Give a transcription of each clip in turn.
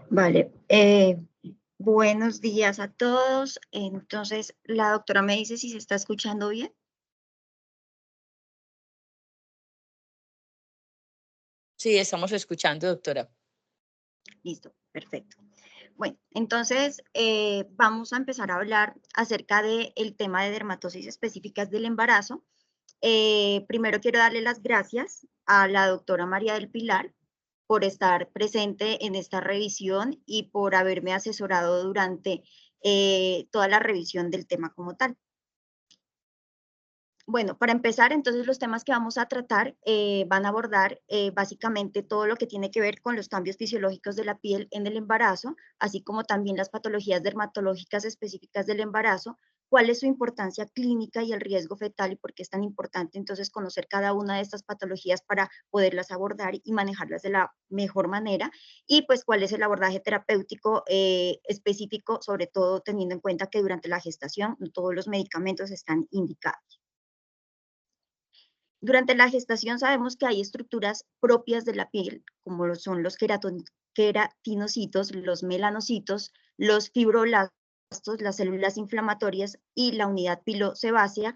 Vale, buenos días a todos. Entonces, la doctora me dice si se está escuchando bien. Sí, estamos escuchando, doctora. Listo, perfecto. Bueno, entonces vamos a empezar a hablar acerca del tema de dermatosis específicas del embarazo. Primero quiero darle las gracias a la doctora María del Pilar por estar presente en esta revisión y por haberme asesorado durante toda la revisión del tema como tal. Bueno, para empezar, entonces los temas que vamos a tratar van a abordar básicamente todo lo que tiene que ver con los cambios fisiológicos de la piel en el embarazo, así como también las patologías dermatológicas específicas del embarazo, cuál es su importancia clínica y el riesgo fetal y por qué es tan importante entonces conocer cada una de estas patologías para poderlas abordar y manejarlas de la mejor manera, y pues cuál es el abordaje terapéutico específico, sobre todo teniendo en cuenta que durante la gestación no todos los medicamentos están indicados. Durante la gestación sabemos que hay estructuras propias de la piel, como lo son los queratinocitos, los melanocitos, los fibroblastos, las células inflamatorias y la unidad pilosebácea,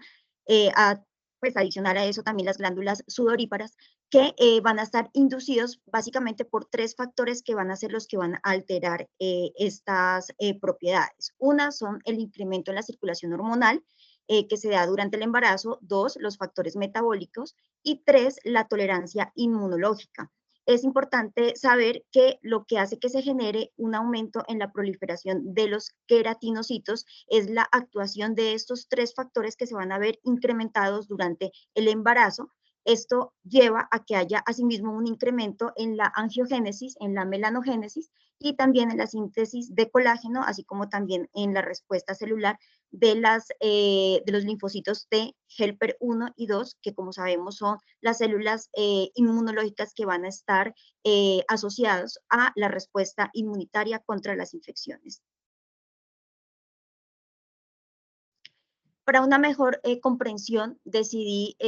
pues adicional a eso también las glándulas sudoríparas, que van a estar inducidos básicamente por tres factores que van a ser los que van a alterar estas propiedades. Una son el incremento en la circulación hormonal, que se da durante el embarazo; dos, los factores metabólicos; y tres, la tolerancia inmunológica. Es importante saber que lo que hace que se genere un aumento en la proliferación de los queratinocitos es la actuación de estos tres factores que se van a ver incrementados durante el embarazo. Esto lleva a que haya asimismo un incremento en la angiogénesis, en la melanogénesis y también en la síntesis de colágeno, así como también en la respuesta celular de los linfocitos T, helper 1 y 2, que como sabemos son las células inmunológicas que van a estar asociados a la respuesta inmunitaria contra las infecciones. Para una mejor comprensión, decidí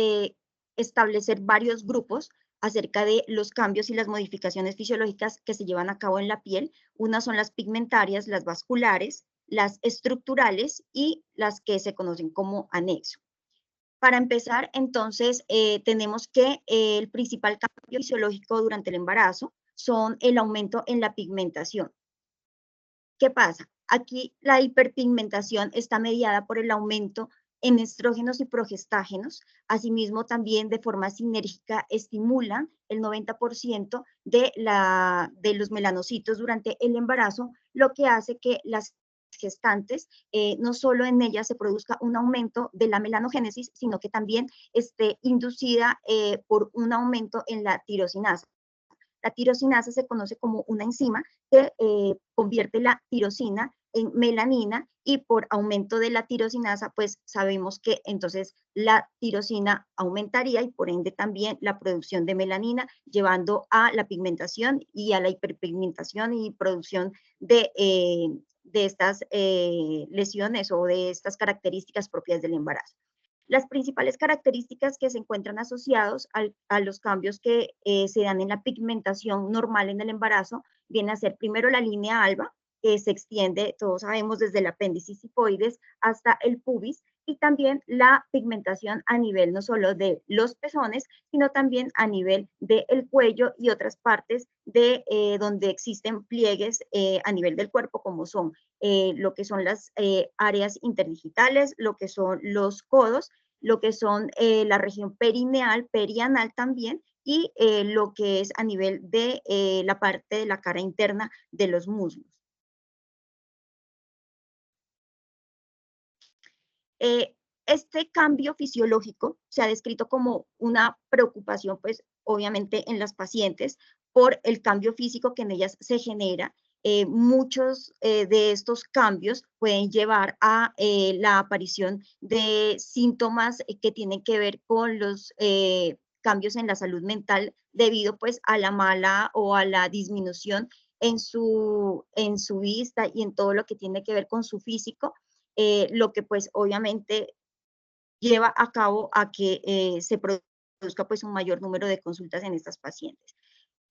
establecer varios grupos acerca de los cambios y las modificaciones fisiológicas que se llevan a cabo en la piel. Unas son las pigmentarias, las vasculares, las estructurales y las que se conocen como anexo. Para empezar, entonces, tenemos que el principal cambio fisiológico durante el embarazo son el aumento en la pigmentación. ¿Qué pasa? Aquí la hiperpigmentación está mediada por el aumento en estrógenos y progestágenos. Asimismo, también de forma sinérgica estimulan el 90% de los melanocitos durante el embarazo, lo que hace que las gestantes, no solo en ellas se produzca un aumento de la melanogénesis, sino que también esté inducida por un aumento en la tirosinasa. La tirosinasa se conoce como una enzima que convierte la tirosina en melanina, y por aumento de la tirosinasa, pues sabemos que entonces la tirosina aumentaría y por ende también la producción de melanina, llevando a la pigmentación y a la hiperpigmentación y producción de estas lesiones o de estas características propias del embarazo. Las principales características que se encuentran asociados a los cambios que se dan en la pigmentación normal en el embarazo viene a ser primero la línea alba, que se extiende, todos sabemos, desde el apéndice hipoides hasta el pubis, y también la pigmentación a nivel no solo de los pezones, sino también a nivel del cuello y otras partes de donde existen pliegues a nivel del cuerpo, como son lo que son las áreas interdigitales, lo que son los codos, lo que son la región perineal, perianal también, y lo que es a nivel de la parte de la cara interna de los muslos. Este cambio fisiológico se ha descrito como una preocupación, pues obviamente en las pacientes, por el cambio físico que en ellas se genera. Muchos de estos cambios pueden llevar a la aparición de síntomas que tienen que ver con los cambios en la salud mental, debido pues a la mala o a la disminución en su vista y en todo lo que tiene que ver con su físico, lo que pues obviamente lleva a cabo a que se produzca pues un mayor número de consultas en estas pacientes.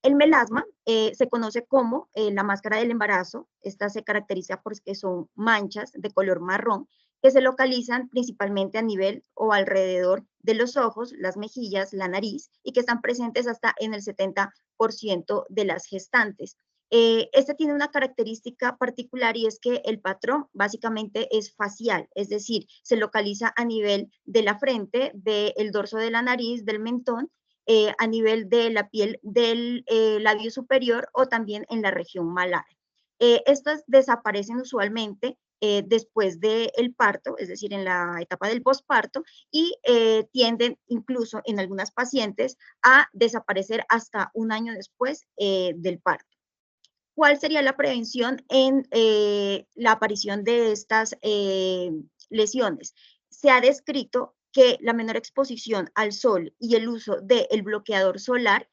El melasma se conoce como la máscara del embarazo. Esta se caracteriza porque son manchas de color marrón que se localizan principalmente a nivel o alrededor de los ojos, las mejillas, la nariz y que están presentes hasta en el 70% de las gestantes. Este tiene una característica particular y es que el patrón básicamente es facial, es decir, se localiza a nivel de la frente, del dorso de la nariz, del mentón, a nivel de la piel del labio superior o también en la región malar. Estas desaparecen usualmente después del parto, es decir, en la etapa del posparto, y tienden incluso en algunas pacientes a desaparecer hasta un año después del parto. ¿Cuál sería la prevención en la aparición de estas lesiones? Se ha descrito que la menor exposición al sol y el uso del bloqueador solar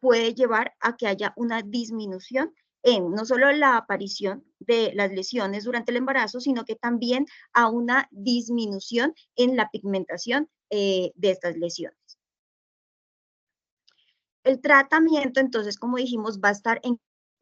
puede llevar a que haya una disminución en no solo la aparición de las lesiones durante el embarazo, sino que también a una disminución en la pigmentación de estas lesiones. El tratamiento, entonces, como dijimos, va a estar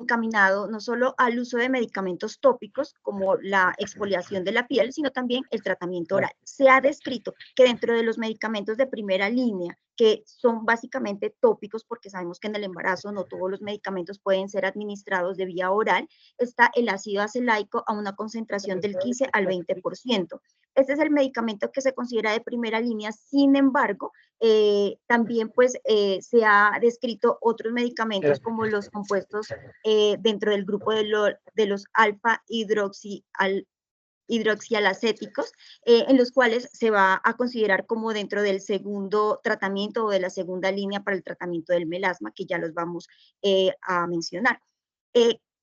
encaminado no solo al uso de medicamentos tópicos como la exfoliación de la piel, sino también el tratamiento oral. Se ha descrito que dentro de los medicamentos de primera línea, que son básicamente tópicos, porque sabemos que en el embarazo no todos los medicamentos pueden ser administrados de vía oral, está el ácido acelaico a una concentración del 15 al 20%. Este es el medicamento que se considera de primera línea, sin embargo, también pues se ha descrito otros medicamentos como los compuestos dentro del grupo de los alfa hidroxialacéticos, en los cuales se va a considerar como dentro del segundo tratamiento o de la segunda línea para el tratamiento del melasma, que ya los vamos a mencionar.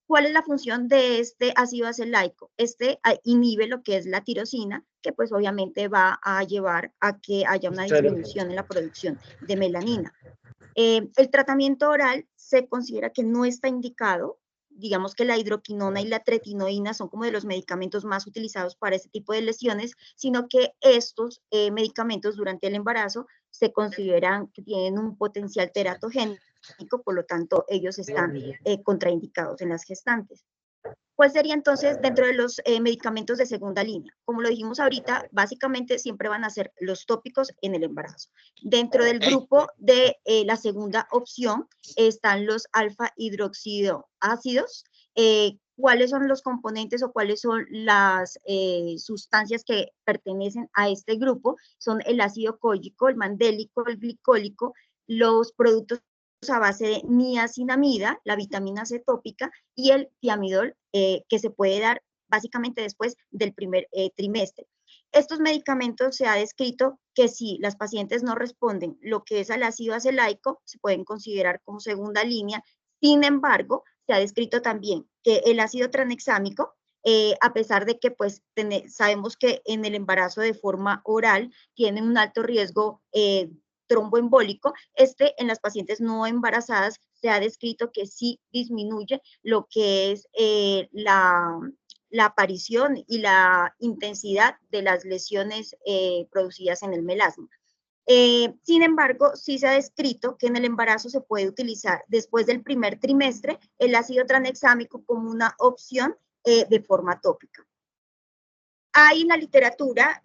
¿Cuál es la función de este ácido acelaico? Este inhibe lo que es la tirosina, que pues obviamente va a llevar a que haya una disminución en la producción de melanina. El tratamiento oral se considera que no está indicado. Digamos que la hidroquinona y la tretinoína son como de los medicamentos más utilizados para este tipo de lesiones, sino que estos medicamentos durante el embarazo se consideran que tienen un potencial teratogénico, por lo tanto ellos están contraindicados en las gestantes. ¿Cuál sería entonces dentro de los medicamentos de segunda línea? Como lo dijimos ahorita, básicamente siempre van a ser los tópicos en el embarazo. Dentro del grupo de la segunda opción están los alfa hidroxiácidos. ¿Cuáles son los componentes o cuáles son las sustancias que pertenecen a este grupo? Son el ácido cólico, el mandélico, el glicólico, los productos a base de niacinamida, la vitamina C tópica y el tiamidol, que se puede dar básicamente después del primer trimestre. Estos medicamentos se ha descrito que si las pacientes no responden lo que es al ácido acelaico, se pueden considerar como segunda línea. Sin embargo, se ha descrito también que el ácido tranexámico, a pesar de que pues sabemos que en el embarazo de forma oral tiene un alto riesgo tromboembólico, en las pacientes no embarazadas se ha descrito que sí disminuye lo que es la aparición y la intensidad de las lesiones producidas en el melasma. Sin embargo, sí se ha descrito que en el embarazo se puede utilizar después del primer trimestre el ácido tranexámico como una opción de forma tópica. Hay en la literatura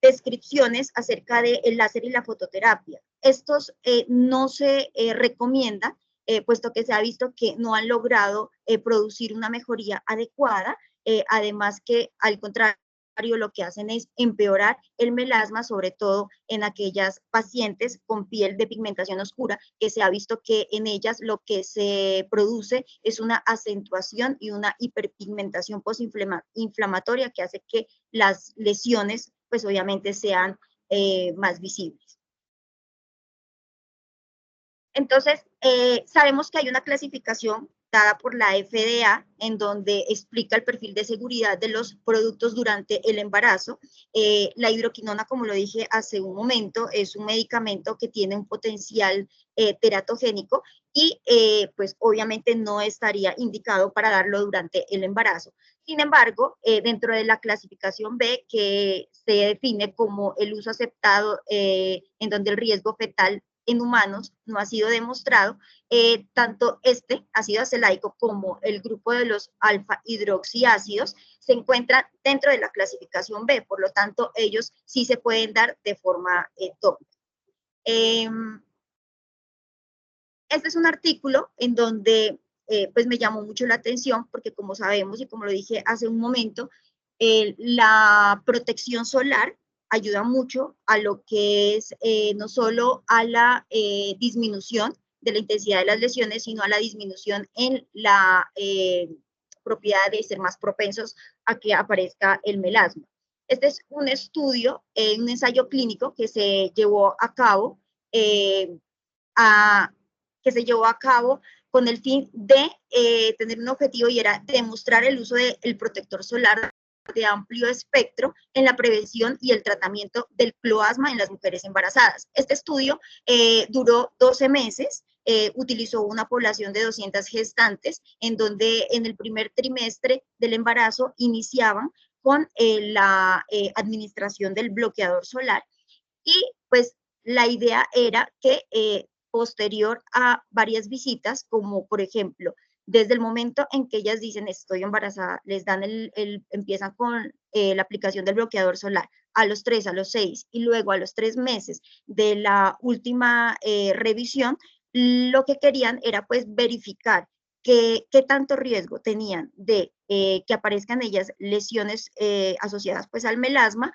descripciones acerca del láser y la fototerapia. Estos no se recomiendan, puesto que se ha visto que no han logrado producir una mejoría adecuada, además que al contrario lo que hacen es empeorar el melasma, sobre todo en aquellas pacientes con piel de pigmentación oscura, que se ha visto que en ellas lo que se produce es una acentuación y una hiperpigmentación postinflamatoria que hace que las lesiones pues obviamente sean más visibles. Entonces, sabemos que hay una clasificación dada por la FDA en donde explica el perfil de seguridad de los productos durante el embarazo. La hidroquinona, como lo dije hace un momento, es un medicamento que tiene un potencial teratogénico y pues obviamente no estaría indicado para darlo durante el embarazo. Sin embargo, dentro de la clasificación B, que se define como el uso aceptado en donde el riesgo fetal en humanos no ha sido demostrado, tanto este ácido acelaico como el grupo de los alfa hidroxiácidos se encuentran dentro de la clasificación B, por lo tanto ellos sí se pueden dar de forma tópica. Este es un artículo en donde pues me llamó mucho la atención porque como sabemos y como lo dije hace un momento, la protección solar ayuda mucho a lo que es no solo a la disminución de la intensidad de las lesiones, sino a la disminución en la propiedad de ser más propensos a que aparezca el melasma. Este es un estudio, un ensayo clínico que se llevó a cabo a, que se llevó a cabo con el fin de tener un objetivo y era demostrar el uso del protector solar de amplio espectro en la prevención y el tratamiento del cloasma en las mujeres embarazadas. Este estudio duró 12 meses, utilizó una población de 200 gestantes, en donde en el primer trimestre del embarazo iniciaban con la administración del bloqueador solar y pues la idea era que posterior a varias visitas, como por ejemplo, desde el momento en que ellas dicen estoy embarazada, les dan empiezan con la aplicación del bloqueador solar a los 3, a los 6 y luego a los 3 meses de la última revisión, lo que querían era pues verificar qué tanto riesgo tenían de que aparezcan ellas lesiones asociadas pues al melasma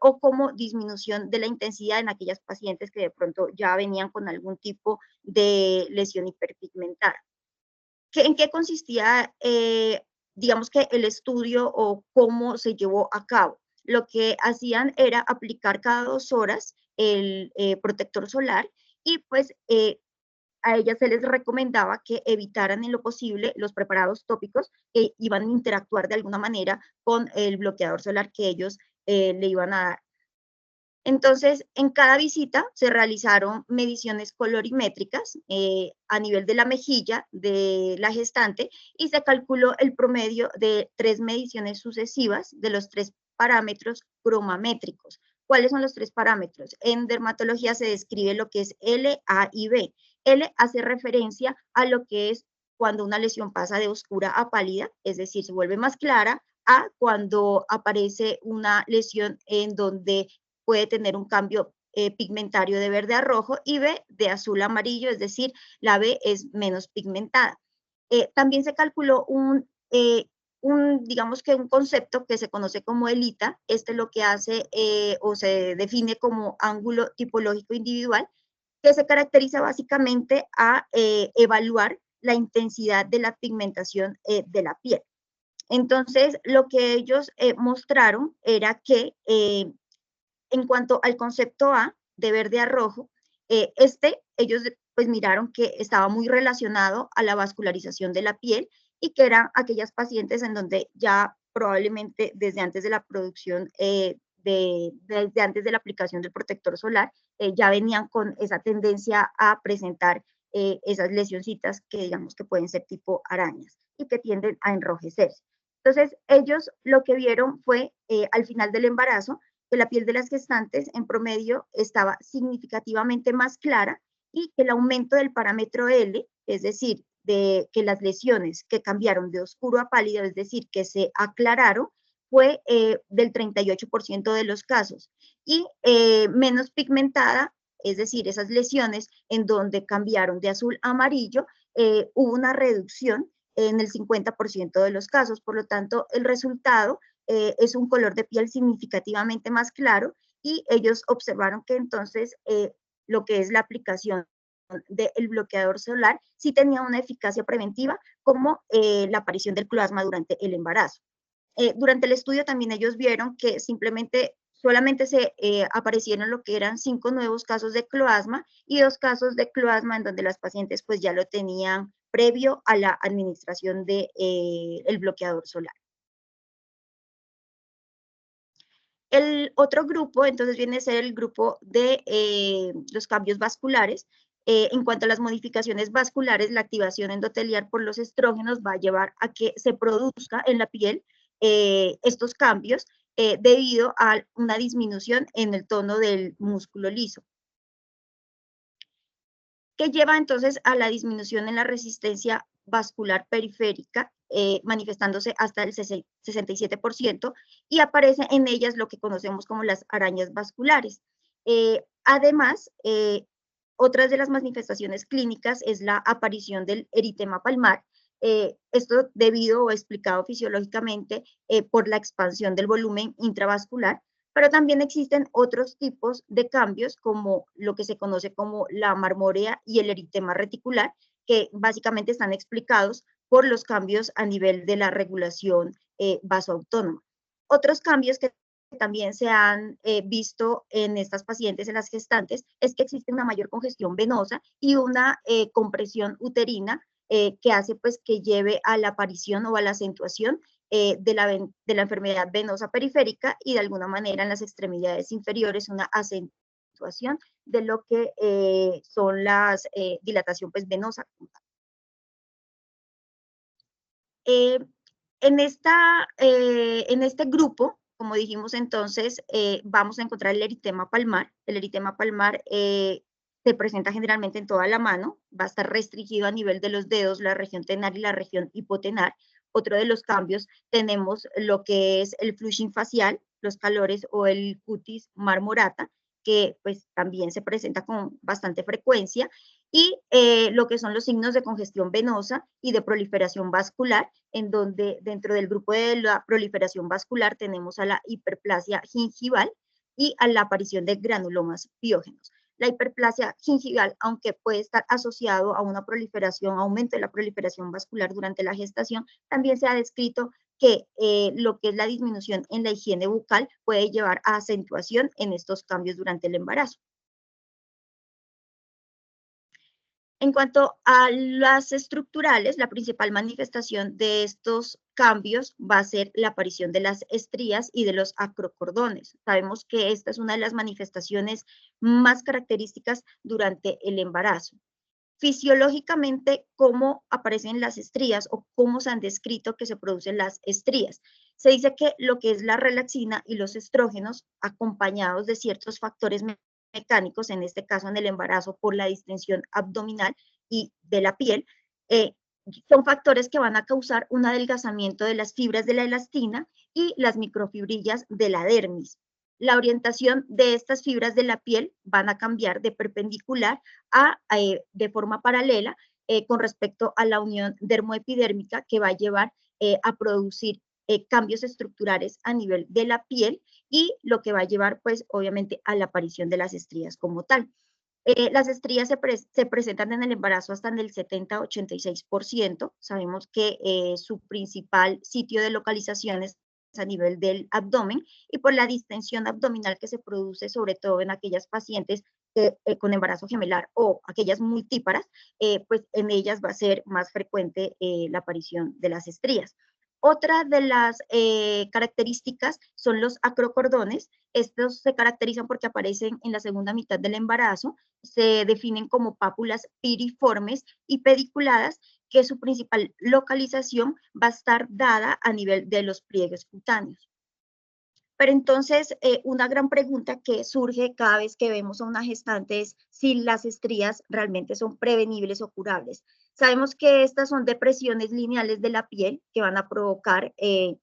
o como disminución de la intensidad en aquellas pacientes que de pronto ya venían con algún tipo de lesión hiperpigmentada. ¿En qué consistía, digamos que el estudio o cómo se llevó a cabo? Lo que hacían era aplicar cada 2 horas el protector solar y pues a ellas se les recomendaba que evitaran en lo posible los preparados tópicos que iban a interactuar de alguna manera con el bloqueador solar que ellos le iban a dar. Entonces, en cada visita se realizaron mediciones colorimétricas a nivel de la mejilla de la gestante y se calculó el promedio de 3 mediciones sucesivas de los 3 parámetros cromamétricos. ¿Cuáles son los 3 parámetros? En dermatología se describe lo que es L, A y B. L hace referencia a lo que es cuando una lesión pasa de oscura a pálida, es decir, se vuelve más clara, a cuando aparece una lesión en donde puede tener un cambio pigmentario de verde a rojo y B de azul a amarillo, es decir, la B es menos pigmentada. También se calculó digamos que un concepto que se conoce como ELITA, este lo que hace o se define como ángulo tipológico individual, que se caracteriza básicamente a evaluar la intensidad de la pigmentación de la piel. Entonces, lo que ellos mostraron era que en cuanto al concepto A, de verde a rojo, ellos pues miraron que estaba muy relacionado a la vascularización de la piel y que eran aquellas pacientes en donde ya probablemente desde antes de la producción, desde antes de la aplicación del protector solar, ya venían con esa tendencia a presentar esas lesioncitas que digamos que pueden ser tipo arañas y que tienden a enrojecerse. Entonces, ellos lo que vieron fue al final del embarazo, que la piel de las gestantes en promedio estaba significativamente más clara y que el aumento del parámetro L, es decir, de que las lesiones que cambiaron de oscuro a pálido, es decir, que se aclararon, fue del 38% de los casos. Y menos pigmentada, es decir, esas lesiones en donde cambiaron de azul a amarillo, hubo una reducción en el 50% de los casos. Por lo tanto, el resultado es un color de piel significativamente más claro y ellos observaron que entonces lo que es la aplicación del bloqueador solar sí tenía una eficacia preventiva como la aparición del cloasma durante el embarazo. Durante el estudio también ellos vieron que solamente se aparecieron lo que eran 5 nuevos casos de cloasma y 2 casos de cloasma en donde las pacientes pues ya lo tenían previo a la administración del el bloqueador solar. El otro grupo, entonces, viene a ser el grupo de los cambios vasculares. En cuanto a las modificaciones vasculares, la activación endotelial por los estrógenos va a llevar a que se produzca en la piel estos cambios debido a una disminución en el tono del músculo liso. que lleva entonces a la disminución en la resistencia vascular periférica, manifestándose hasta el 67%, y aparece en ellas lo que conocemos como las arañas vasculares. Además, otras de las manifestaciones clínicas es la aparición del eritema palmar, esto debido o explicado fisiológicamente por la expansión del volumen intravascular, pero también existen otros tipos de cambios como lo que se conoce como la marmorea y el eritema reticular, que básicamente están explicados por los cambios a nivel de la regulación vasoautónoma. Otros cambios que también se han visto en estas pacientes, en las gestantes, es que existe una mayor congestión venosa y una compresión uterina que hace pues que lleve a la aparición o a la acentuación de la enfermedad venosa periférica y de alguna manera en las extremidades inferiores una acentuación de lo que son las dilatación pues venosa. En este grupo, como dijimos entonces, vamos a encontrar el eritema palmar. El eritema palmar se presenta generalmente en toda la mano, va a estar restringido a nivel de los dedos, la región tenar y la región hipotenar. Otro de los cambios tenemos lo que es el flushing facial, los calores o el cutis marmorata, que pues también se presenta con bastante frecuencia, y lo que son los signos de congestión venosa y de proliferación vascular, en donde dentro del grupo de la proliferación vascular tenemos a la hiperplasia gingival y a la aparición de granulomas piógenos. La hiperplasia gingival, aunque puede estar asociado a una proliferación, aumento de la proliferación vascular durante la gestación, también se ha descrito que lo que es la disminución en la higiene bucal puede llevar a acentuación en estos cambios durante el embarazo. En cuanto a las estructurales, la principal manifestación de estos cambios va a ser la aparición de las estrías y de los acrocordones. Sabemos que esta es una de las manifestaciones más características durante el embarazo. Fisiológicamente, ¿cómo aparecen las estrías o cómo se han descrito que se producen las estrías? Se dice que lo que es la relaxina y los estrógenos, acompañados de ciertos factores mecánicos, en este caso en el embarazo por la distensión abdominal y de la piel, eh, son factores que van a causar un adelgazamiento de las fibras de la elastina y las microfibrillas de la dermis. La orientación de estas fibras de la piel van a cambiar de perpendicular de forma paralela con respecto a la unión dermoepidérmica, que va a llevar a producir cambios estructurales a nivel de la piel y lo que va a llevar pues obviamente a la aparición de las estrías como tal. Las estrías se presentan en el embarazo hasta en el 70-86%. Sabemos que su principal sitio de localización es a nivel del abdomen, y por la distensión abdominal que se produce sobre todo en aquellas pacientes con embarazo gemelar o aquellas multíparas, pues en ellas va a ser más frecuente la aparición de las estrías. Otra de las características son los acrocordones. Estos se caracterizan porque aparecen en la segunda mitad del embarazo, se definen como pápulas piriformes y pediculadas, que su principal localización va a estar dada a nivel de los pliegues cutáneos. Pero entonces, una gran pregunta que surge cada vez que vemos a una gestante es si las estrías realmente son prevenibles o curables. Sabemos que estas son depresiones lineales de la piel que van a provocar,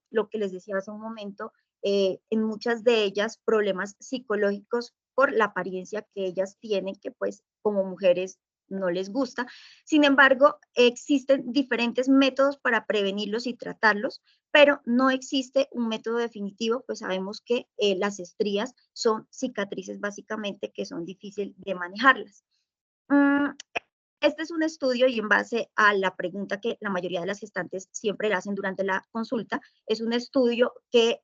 lo que les decía hace un momento, en muchas de ellas problemas psicológicos por la apariencia que ellas tienen, que pues como mujeres no les gusta. Sin embargo, existen diferentes métodos para prevenirlos y tratarlos, pero no existe un método definitivo, pues sabemos que las estrías son cicatrices básicamente que son difíciles de manejarlas. Este es un estudio y en base a la pregunta que la mayoría de las gestantes siempre le hacen durante la consulta, es un estudio que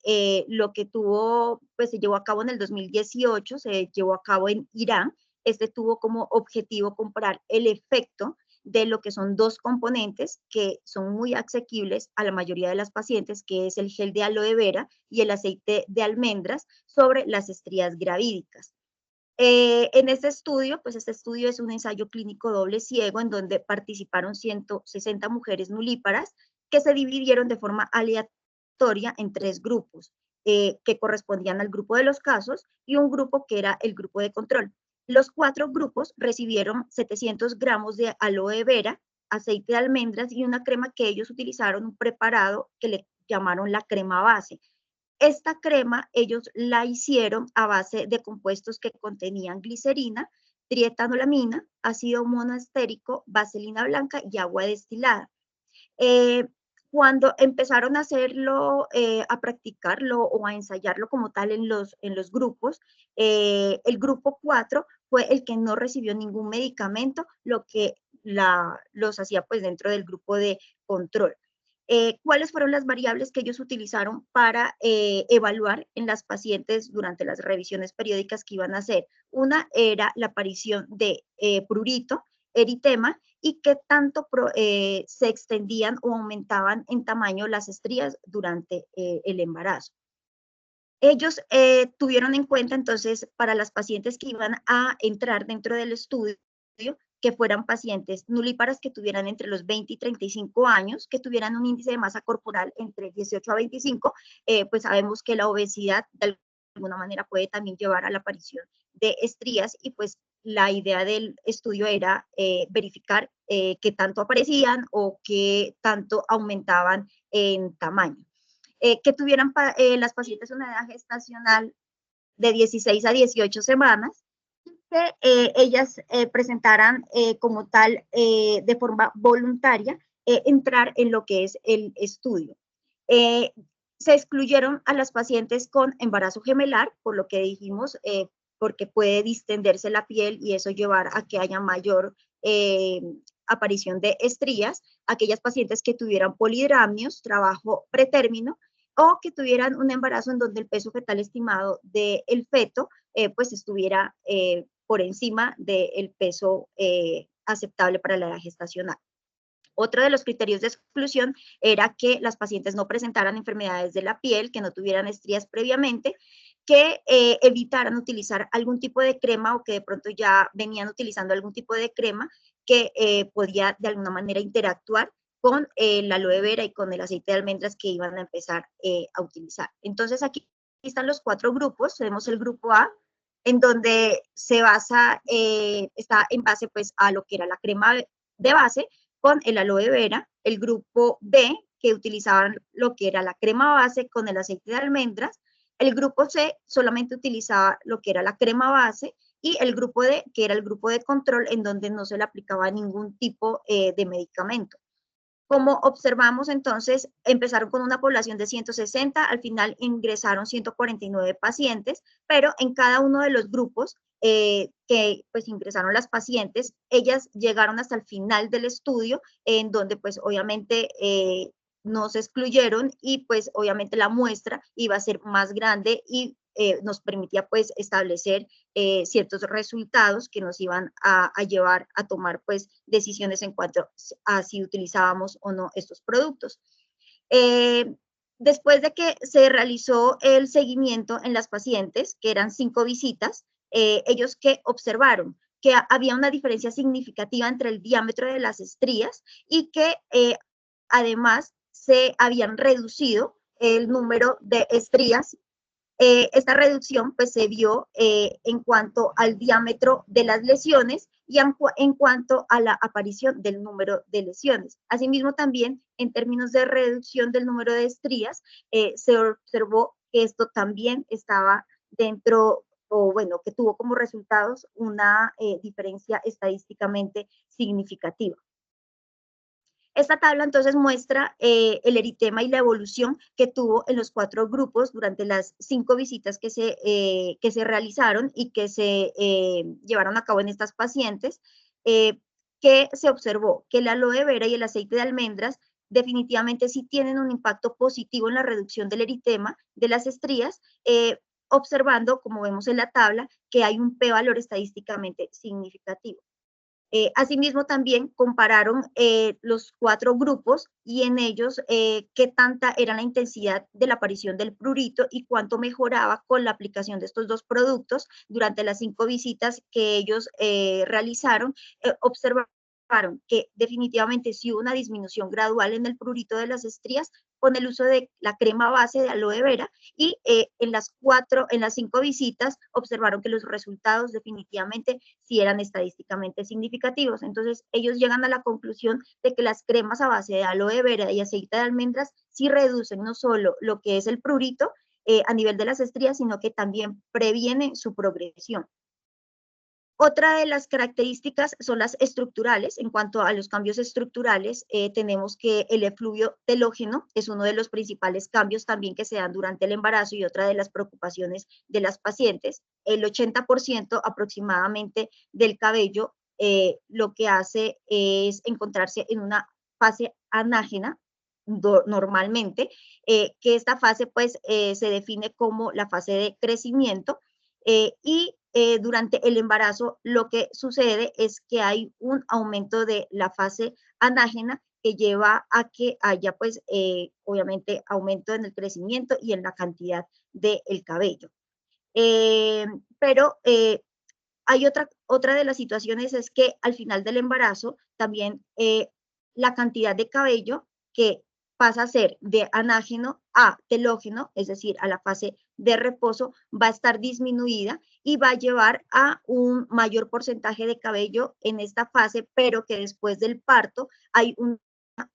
lo que tuvo, pues se llevó a cabo en el 2018, se llevó a cabo en Irán. Este tuvo como objetivo comparar el efecto de lo que son dos componentes que son muy asequibles a la mayoría de las pacientes, que es el gel de aloe vera y el aceite de almendras sobre las estrías gravídicas. En este estudio, pues este estudio es un ensayo clínico doble ciego en donde participaron 160 mujeres nulíparas que se dividieron de forma aleatoria en tres grupos que correspondían al grupo de los casos y un grupo que era el grupo de control. Los 4 grupos recibieron 700 gramos de aloe vera, aceite de almendras y una crema que ellos utilizaron, un preparado que le llamaron la crema base. Esta crema ellos la hicieron a base de compuestos que contenían glicerina, trietanolamina, ácido monoestérico, vaselina blanca y agua destilada. Eh, Cuando empezaron a hacerlo, a practicarlo o a ensayarlo como tal en los grupos, el grupo 4 fue el que no recibió ningún medicamento, lo que los hacía pues dentro del grupo de control. ¿Cuáles fueron las variables que ellos utilizaron para evaluar en las pacientes durante las revisiones periódicas que iban a hacer? Una era la aparición de prurito, eritema, y qué tanto se extendían o aumentaban en tamaño las estrías durante el embarazo. Ellos tuvieron en cuenta entonces para las pacientes que iban a entrar dentro del estudio que fueran pacientes nulíparas que tuvieran entre los 20 y 35 años, que tuvieran un índice de masa corporal entre 18 a 25, pues sabemos que la obesidad de alguna manera puede también llevar a la aparición de estrías y pues la idea del estudio era verificar qué tanto aparecían o qué tanto aumentaban en tamaño. Que tuvieran las pacientes una edad gestacional de 16 a 18 semanas, que ellas presentaran como tal de forma voluntaria entrar en lo que es el estudio. Se excluyeron a las pacientes con embarazo gemelar, por lo que dijimos, porque puede distenderse la piel y eso llevar a que haya mayor aparición de estrías, aquellas pacientes que tuvieran polidramios, trabajo pretérmino, o que tuvieran un embarazo en donde el peso fetal estimado del feto pues estuviera por encima del peso aceptable para la edad gestacional. Otro de los criterios de exclusión era que las pacientes no presentaran enfermedades de la piel, que no tuvieran estrías previamente, que evitaran utilizar algún tipo de crema o que de pronto ya venían utilizando algún tipo de crema que podía de alguna manera interactuar con la aloe vera y con el aceite de almendras que iban a empezar a utilizar. Entonces aquí están los 4 grupos. Tenemos el grupo A, en donde se basa, está en base pues a lo que era la crema de base, con el aloe vera, el grupo B, que utilizaban lo que era la crema base con el aceite de almendras, el grupo C solamente utilizaba lo que era la crema base, y el grupo D, que era el grupo de control, en donde no se le aplicaba ningún tipo de medicamento. Como observamos, entonces, empezaron con una población de 160, al final ingresaron 149 pacientes, pero en cada uno de los grupos que pues ingresaron las pacientes, ellas llegaron hasta el final del estudio, en donde pues obviamente no se excluyeron y pues obviamente la muestra iba a ser más grande y nos permitía pues establecer ciertos resultados que nos iban a llevar a tomar pues decisiones en cuanto a si utilizábamos o no estos productos. Después de que se realizó el seguimiento en las pacientes, que eran 5 visitas, ellos que observaron que había una diferencia significativa entre el diámetro de las estrías y que además se habían reducido el número de estrías. Esta reducción pues se vio en cuanto al diámetro de las lesiones y en cuanto a la aparición del número de lesiones. Asimismo también en términos de reducción del número de estrías, se observó que esto también estaba dentro o bueno, que tuvo como resultados una diferencia estadísticamente significativa. Esta tabla entonces muestra el eritema y la evolución que tuvo en los 4 grupos durante las 5 visitas que se realizaron y que se llevaron a cabo en estas pacientes, que se observó que la aloe vera y el aceite de almendras definitivamente sí tienen un impacto positivo en la reducción del eritema de las estrías, observando, como vemos en la tabla, que hay un p-valor estadísticamente significativo. Asimismo, también compararon los 4 grupos y en ellos qué tanta era la intensidad de la aparición del prurito y cuánto mejoraba con la aplicación de estos 2 productos durante las 5 visitas que ellos realizaron, observando que definitivamente sí hubo una disminución gradual en el prurito de las estrías con el uso de la crema base de aloe vera y en las 5 visitas observaron que los resultados definitivamente sí eran estadísticamente significativos. Entonces ellos llegan a la conclusión de que las cremas a base de aloe vera y aceite de almendras sí reducen no solo lo que es el prurito a nivel de las estrías, sino que también previenen su progresión. Otra de las características son las estructurales. En cuanto a los cambios estructurales, tenemos que el efluvio telógeno es uno de los principales cambios también que se dan durante el embarazo y otra de las preocupaciones de las pacientes. El 80% aproximadamente del cabello lo que hace es encontrarse en una fase anágena normalmente, que esta fase pues se define como la fase de crecimiento y durante el embarazo lo que sucede es que hay un aumento de la fase anágena que lleva a que haya pues obviamente aumento en el crecimiento y en la cantidad del cabello. Pero hay otra de las situaciones es que al final del embarazo también la cantidad de cabello que pasa a ser de anágeno a telógeno, es decir, a la fase de reposo, va a estar disminuida y va a llevar a un mayor porcentaje de cabello en esta fase, pero que después del parto hay una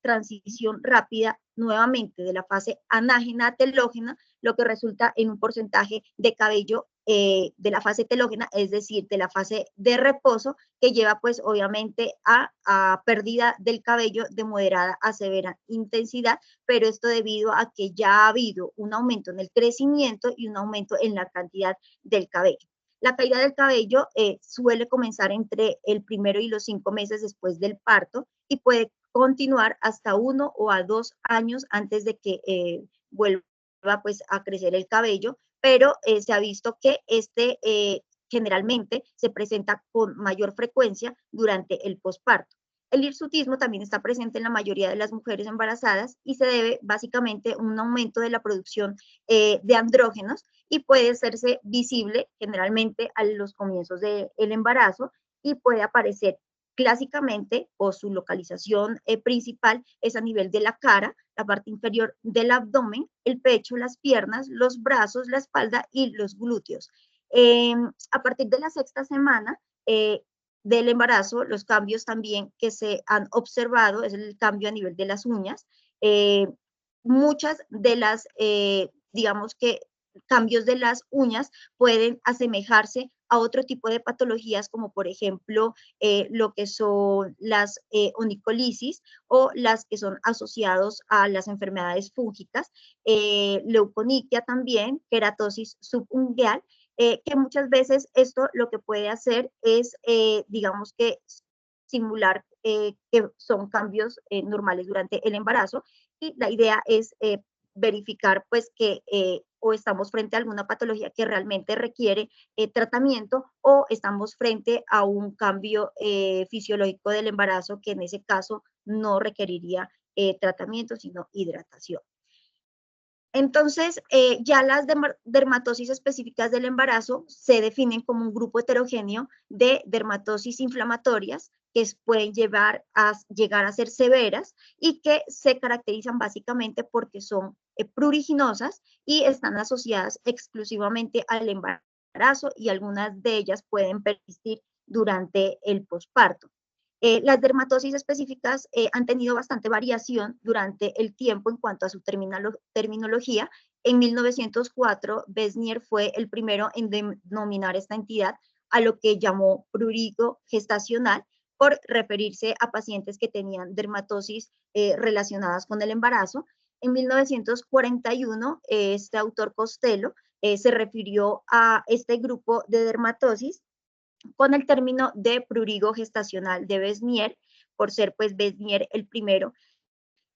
transición rápida nuevamente de la fase anágena a telógena, lo que resulta en un porcentaje de cabello de la fase telógena, es decir, de la fase de reposo, que lleva pues obviamente a pérdida del cabello de moderada a severa intensidad, pero esto debido a que ya ha habido un aumento en el crecimiento y un aumento en la cantidad del cabello. La caída del cabello suele comenzar entre el primero y los 5 meses después del parto y puede continuar hasta 1 o a 2 años antes de que vuelva pues a crecer el cabello, pero se ha visto que generalmente se presenta con mayor frecuencia durante el posparto. El hirsutismo también está presente en la mayoría de las mujeres embarazadas y se debe básicamente a un aumento de la producción de andrógenos y puede hacerse visible generalmente a los comienzos del embarazo y puede aparecer clásicamente o su localización principal es a nivel de la cara, la parte inferior del abdomen, el pecho, las piernas, los brazos, la espalda y los glúteos. A partir de la 6ª semana del embarazo, los cambios también que se han observado es el cambio a nivel de las uñas. Muchas de las, digamos que cambios de las uñas pueden asemejarse a otro tipo de patologías como por ejemplo lo que son las onicolisis o las que son asociados a las enfermedades fúngicas, leuconiquia también, queratosis subungueal, que muchas veces esto lo que puede hacer es, digamos que simular que son cambios normales durante el embarazo y la idea es verificar pues que o estamos frente a alguna patología que realmente requiere tratamiento o estamos frente a un cambio fisiológico del embarazo que en ese caso no requeriría tratamiento sino hidratación. Entonces, ya las dermatosis específicas del embarazo se definen como un grupo heterogéneo de dermatosis inflamatorias que pueden llegar a ser severas y que se caracterizan básicamente porque son pruriginosas y están asociadas exclusivamente al embarazo y algunas de ellas pueden persistir durante el posparto. Las dermatosis específicas han tenido bastante variación durante el tiempo en cuanto a su terminología. En 1904, Besnier fue el primero en denominar esta entidad a lo que llamó prurigo gestacional por referirse a pacientes que tenían dermatosis relacionadas con el embarazo. En 1941, este autor Costello se refirió a este grupo de dermatosis con el término de prurigo gestacional de Besnier, por ser pues Besnier el primero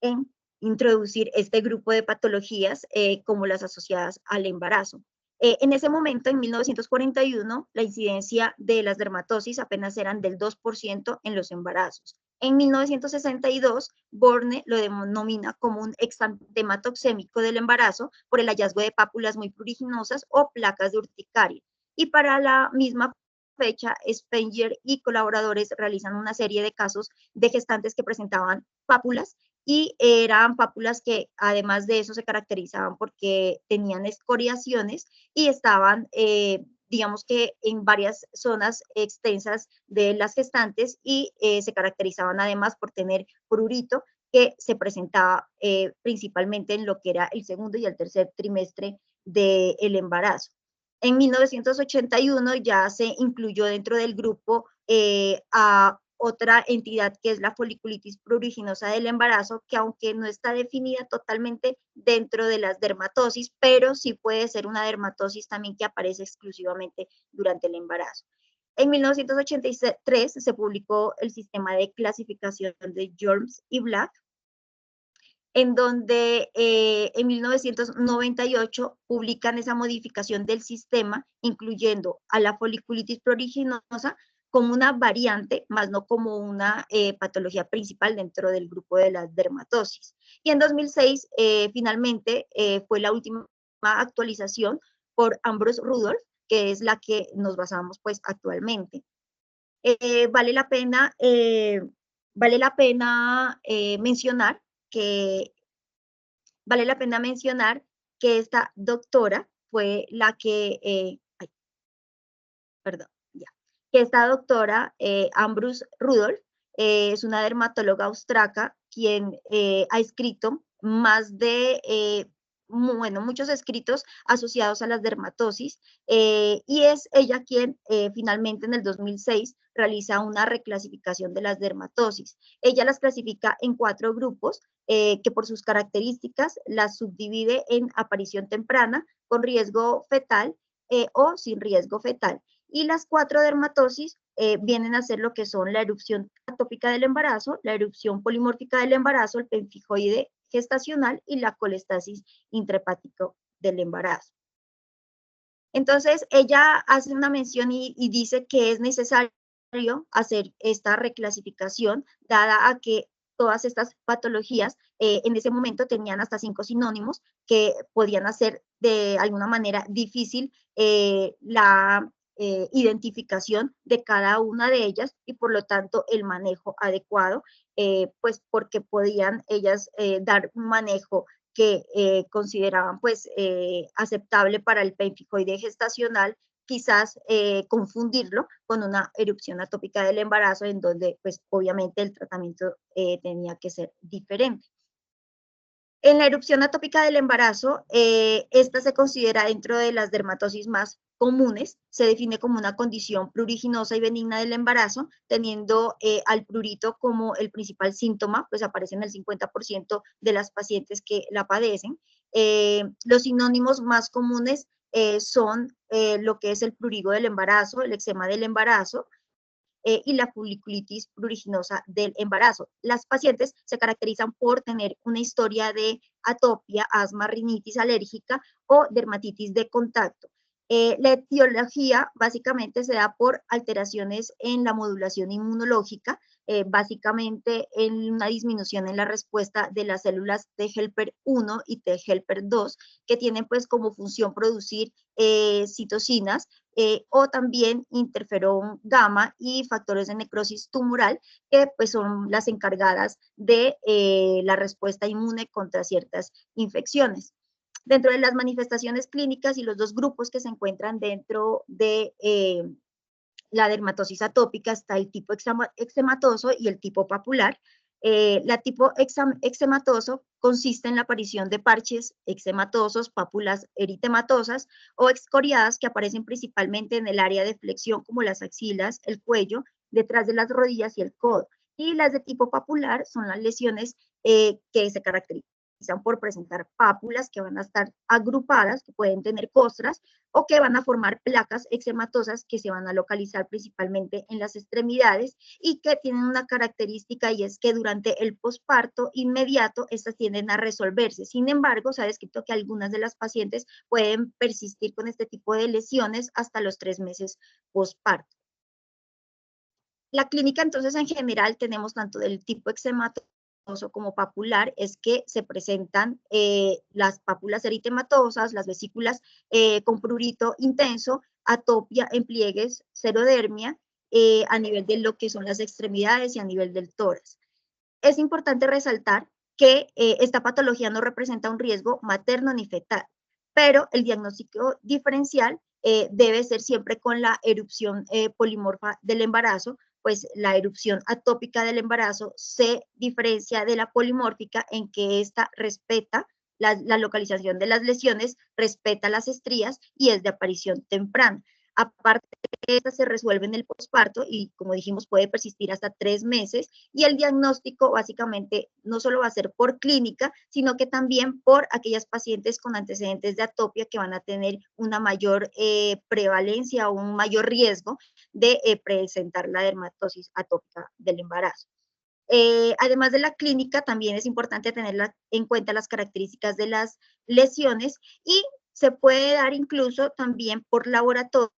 en introducir este grupo de patologías como las asociadas al embarazo. En ese momento, en 1941, la incidencia de las dermatosis apenas eran del 2% en los embarazos. En 1962, Borne lo denomina como un exantema toxémico del embarazo por el hallazgo de pápulas muy pruriginosas o placas de urticaria. Y para la misma fecha, Spenger y colaboradores realizan una serie de casos de gestantes que presentaban pápulas y eran pápulas que además de eso se caracterizaban porque tenían escoriaciones y estaban, digamos que en varias zonas extensas de las gestantes y se caracterizaban además por tener prurito que se presentaba principalmente en lo que era el segundo y el tercer trimestre del embarazo. En 1981 ya se incluyó dentro del grupo a otra entidad que es la foliculitis pruriginosa del embarazo, que aunque no está definida totalmente dentro de las dermatosis, pero sí puede ser una dermatosis también que aparece exclusivamente durante el embarazo. En 1983 se publicó el sistema de clasificación de Jones y Black, en donde en 1998 publican esa modificación del sistema, incluyendo a la foliculitis pruriginosa como una variante, más no como una patología principal dentro del grupo de las dermatosis. Y en 2006, finalmente, fue la última actualización por Ambrose Rudolph, que es la que nos basamos pues actualmente. Vale la pena, mencionar que esta doctora fue la que, perdón, ya, que esta doctora, Ambrose Rudolph, es una dermatóloga austriaca quien ha escrito más de, bueno, muchos escritos asociados a las dermatosis, y es ella quien finalmente en el 2006 realiza una reclasificación de las dermatosis. Ella las clasifica en 4 grupos, que por sus características las subdivide en aparición temprana, con riesgo fetal o sin riesgo fetal. Y las 4 dermatosis vienen a ser lo que son la erupción atópica del embarazo, la erupción polimórfica del embarazo, el pemfijoide gestacional y la colestasis intrahepático del embarazo. Entonces, ella hace una mención y dice que es necesario hacer esta reclasificación, dada a que todas estas patologías en ese momento tenían hasta 5 sinónimos que podían hacer de alguna manera difícil la identificación de cada una de ellas y por lo tanto el manejo adecuado, pues porque podían ellas dar un manejo que consideraban pues aceptable para el pemficoide gestacional, quizás confundirlo con una erupción atópica del embarazo en donde pues obviamente el tratamiento tenía que ser diferente. En la erupción atópica del embarazo, esta se considera dentro de las dermatosis más comunes, se define como una condición pruriginosa y benigna del embarazo, teniendo al prurito como el principal síntoma, pues aparece en el 50% de las pacientes que la padecen. Los sinónimos más comunes son lo que es el prurigo del embarazo, el eczema del embarazo, y la foliculitis pruriginosa del embarazo. Las pacientes se caracterizan por tener una historia de atopia, asma, rinitis alérgica o dermatitis de contacto. La etiología básicamente se da por alteraciones en la modulación inmunológica, básicamente en una disminución en la respuesta de las células T helper 1 y T helper 2, que tienen pues como función producir citocinas, o también interferón gamma y factores de necrosis tumoral, que pues son las encargadas de la respuesta inmune contra ciertas infecciones. Dentro de las manifestaciones clínicas y los 2 grupos que se encuentran dentro de la dermatosis atópica está el tipo eczematoso y el tipo papular. La tipo eczematoso consiste en la aparición de parches eczematosos, pápulas eritematosas o excoriadas que aparecen principalmente en el área de flexión como las axilas, el cuello, detrás de las rodillas y el codo. Y las de tipo papular son las lesiones que se caracterizan por presentar pápulas que van a estar agrupadas, que pueden tener costras o que van a formar placas eczematosas que se van a localizar principalmente en las extremidades y que tienen una característica y es que durante el posparto inmediato estas tienden a resolverse. Sin embargo, se ha descrito que algunas de las pacientes pueden persistir con este tipo de lesiones hasta los 3 meses posparto. La clínica entonces en general tenemos tanto del tipo eczematoso como papular, es que se presentan las pápulas eritematosas, las vesículas con prurito intenso, atopia en pliegues, xerodermia, a nivel de lo que son las extremidades y a nivel del tórax. Es importante resaltar que esta patología no representa un riesgo materno ni fetal, pero el diagnóstico diferencial debe ser siempre con la erupción polimorfa del embarazo, pues la erupción atópica del embarazo se diferencia de la polimórfica en que esta respeta la localización de las lesiones, respeta las estrías y es de aparición temprana. Aparte, esta se resuelve en el posparto y, como dijimos, puede persistir hasta 3 meses, y el diagnóstico básicamente no solo va a ser por clínica, sino que también por aquellas pacientes con antecedentes de atopia que van a tener una mayor prevalencia o un mayor riesgo de presentar la dermatosis atópica del embarazo. Además de la clínica, también es importante tener en cuenta las características de las lesiones, y se puede dar incluso también por laboratorio,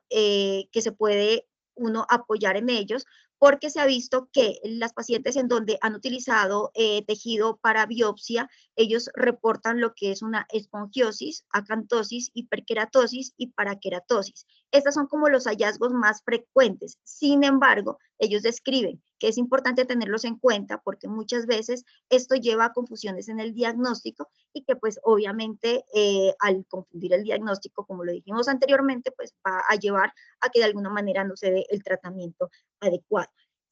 que se puede uno apoyar en ellos, porque se ha visto que las pacientes en donde han utilizado tejido para biopsia, ellos reportan lo que es una esponjiosis, acantosis, hiperkeratosis y parakeratosis. Estas son como los hallazgos más frecuentes. Sin embargo, ellos describen que es importante tenerlos en cuenta porque muchas veces esto lleva a confusiones en el diagnóstico, y que pues obviamente al confundir el diagnóstico, como lo dijimos anteriormente, pues va a llevar a que de alguna manera no se dé el tratamiento adecuado.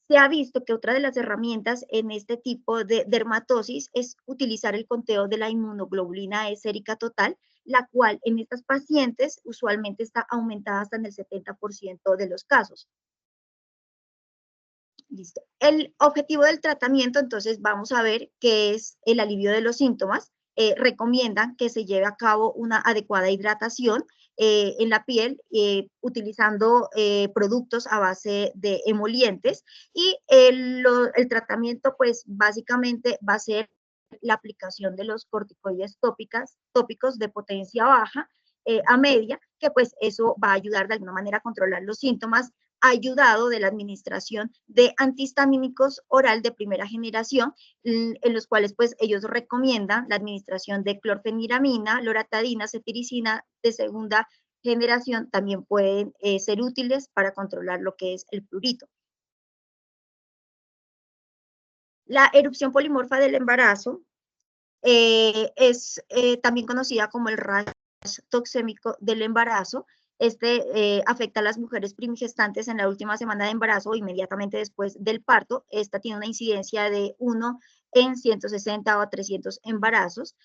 Se ha visto que otra de las herramientas en este tipo de dermatosis es utilizar el conteo de la inmunoglobulina E sérica total, la cual en estas pacientes usualmente está aumentada hasta en el 70% de los casos. Listo. El objetivo del tratamiento, entonces, vamos a ver qué es el alivio de los síntomas. Recomiendan que se lleve a cabo una adecuada hidratación en la piel, utilizando productos a base de emolientes, y el tratamiento, pues, básicamente va a ser la aplicación de los corticoides tópicos de potencia baja a media, que pues eso va a ayudar de alguna manera a controlar los síntomas, ayudado de la administración de antihistamínicos oral de primera generación, en los cuales pues ellos recomiendan la administración de clorfeniramina, loratadina, cetiricina de segunda generación, también pueden ser útiles para controlar lo que es el prurito. La erupción polimorfa del embarazo es también conocida como el rash toxémico del embarazo. Este afecta a las mujeres primigestantes en la última semana de embarazo o inmediatamente después del parto. Esta tiene una incidencia de 1 en 160 o a 300 embarazos.